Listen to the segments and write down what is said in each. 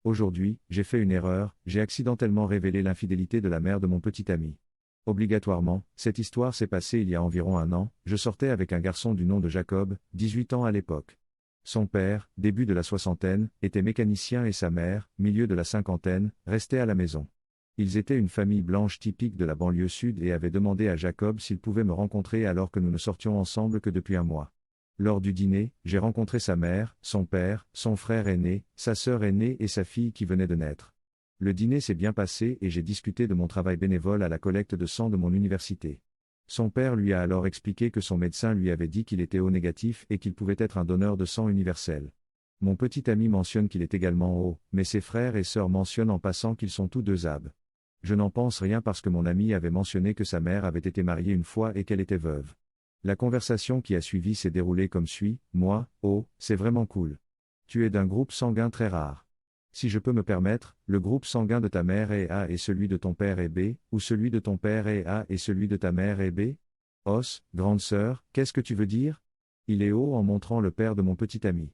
Aujourd'hui, j'ai fait une erreur, j'ai accidentellement révélé l'infidélité de la mère de mon petit ami. Obligatoirement, cette histoire s'est passée il y a environ un an, je sortais avec un garçon du nom de Jacob, 18 ans à l'époque. Son père, début de la soixantaine, était mécanicien et sa mère, milieu de la cinquantaine, restait à la maison. Ils étaient une famille blanche typique de la banlieue sud et avaient demandé à Jacob s'il pouvait me rencontrer alors que nous ne sortions ensemble que depuis un mois. Lors du dîner, j'ai rencontré sa mère, son père, son frère aîné, sa sœur aînée et sa fille qui venait de naître. Le dîner s'est bien passé et j'ai discuté de mon travail bénévole à la collecte de sang de mon université. Son père lui a alors expliqué que son médecin lui avait dit qu'il était O négatif et qu'il pouvait être un donneur de sang universel. Mon petit ami mentionne qu'il est également O, mais ses frères et sœurs mentionnent en passant qu'ils sont tous deux AB. Je n'en pense rien parce que mon ami avait mentionné que sa mère avait été mariée une fois et qu'elle était veuve. La conversation qui a suivi s'est déroulée comme suit: moi, oh, c'est vraiment cool. Tu es d'un groupe sanguin très rare. Si je peux me permettre, le groupe sanguin de ta mère est A et celui de ton père est B, ou celui de ton père est A et celui de ta mère est B? Os, grande sœur, qu'est-ce que tu veux dire? Il est O en montrant le père de mon petit ami.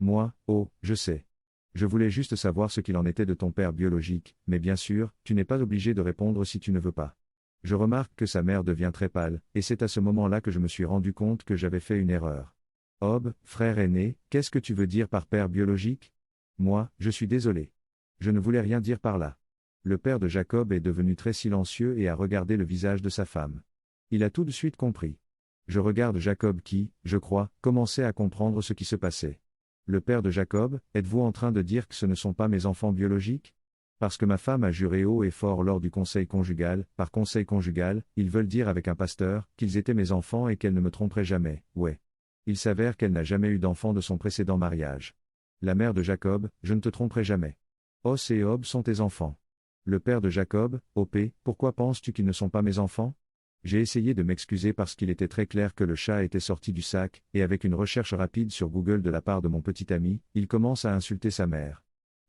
Moi, oh, je sais. Je voulais juste savoir ce qu'il en était de ton père biologique, mais bien sûr, tu n'es pas obligé de répondre si tu ne veux pas. Je remarque que sa mère devient très pâle, et c'est à ce moment-là que je me suis rendu compte que j'avais fait une erreur. Ob, frère aîné, qu'est-ce que tu veux dire par père biologique? Moi, je suis désolé. Je ne voulais rien dire par là. Le père de Jacob est devenu très silencieux et a regardé le visage de sa femme. Il a tout de suite compris. Je regarde Jacob qui, je crois, commençait à comprendre ce qui se passait. Le père de Jacob, êtes-vous en train de dire que ce ne sont pas mes enfants biologiques? Parce que ma femme a juré haut et fort lors du conseil conjugal, par conseil conjugal, ils veulent dire avec un pasteur, qu'ils étaient mes enfants et qu'elle ne me tromperait jamais, ouais. Il s'avère qu'elle n'a jamais eu d'enfant de son précédent mariage. La mère de Jacob, je ne te tromperai jamais. Os et Ob sont tes enfants. Le père de Jacob, OP, pourquoi penses-tu qu'ils ne sont pas mes enfants? J'ai essayé de m'excuser parce qu'il était très clair que le chat était sorti du sac, et avec une recherche rapide sur Google de la part de mon petit ami, il commence à insulter sa mère.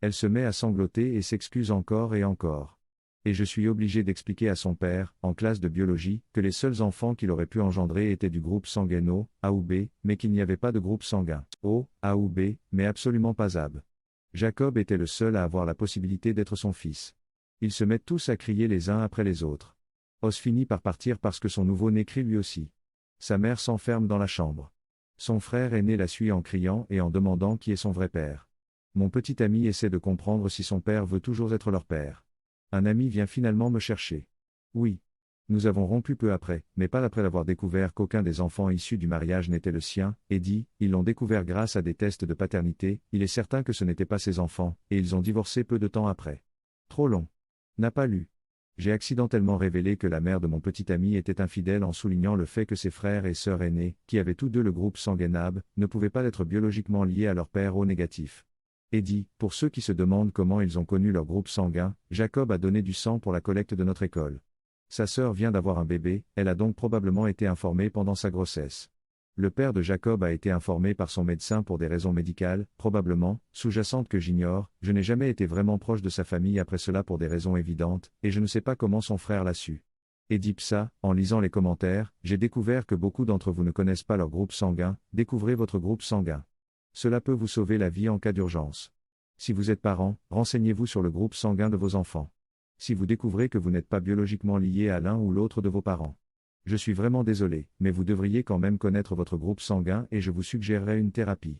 Elle se met à sangloter et s'excuse encore et encore. Et je suis obligé d'expliquer à son père, en classe de biologie, que les seuls enfants qu'il aurait pu engendrer étaient du groupe sanguin O, A ou B, mais qu'il n'y avait pas de groupe sanguin O, A ou B, mais absolument pas AB. Jacob était le seul à avoir la possibilité d'être son fils. Ils se mettent tous à crier les uns après les autres. Os finit par partir parce que son nouveau-né crie lui aussi. Sa mère s'enferme dans la chambre. Son frère aîné la suit en criant et en demandant qui est son vrai père. Mon petit ami essaie de comprendre si son père veut toujours être leur père. Un ami vient finalement me chercher. Oui. Nous avons rompu peu après, mais pas après avoir découvert qu'aucun des enfants issus du mariage n'était le sien, et dit, ils l'ont découvert grâce à des tests de paternité, il est certain que ce n'étaient pas ses enfants, et ils ont divorcé peu de temps après. Trop long. N'a pas lu. J'ai accidentellement révélé que la mère de mon petit ami était infidèle en soulignant le fait que ses frères et sœurs aînés, qui avaient tous deux le groupe sanguin AB, ne pouvaient pas être biologiquement liés à leur père O négatif. Et dit, pour ceux qui se demandent comment ils ont connu leur groupe sanguin, Jacob a donné du sang pour la collecte de notre école. Sa sœur vient d'avoir un bébé, elle a donc probablement été informée pendant sa grossesse. Le père de Jacob a été informé par son médecin pour des raisons médicales, probablement, sous-jacentes que j'ignore, je n'ai jamais été vraiment proche de sa famille après cela pour des raisons évidentes, et je ne sais pas comment son frère l'a su. Et dit ça, en lisant les commentaires, j'ai découvert que beaucoup d'entre vous ne connaissent pas leur groupe sanguin, découvrez votre groupe sanguin. Cela peut vous sauver la vie en cas d'urgence. Si vous êtes parent, renseignez-vous sur le groupe sanguin de vos enfants. Si vous découvrez que vous n'êtes pas biologiquement lié à l'un ou l'autre de vos parents. Je suis vraiment désolé, mais vous devriez quand même connaître votre groupe sanguin et je vous suggérerais une thérapie.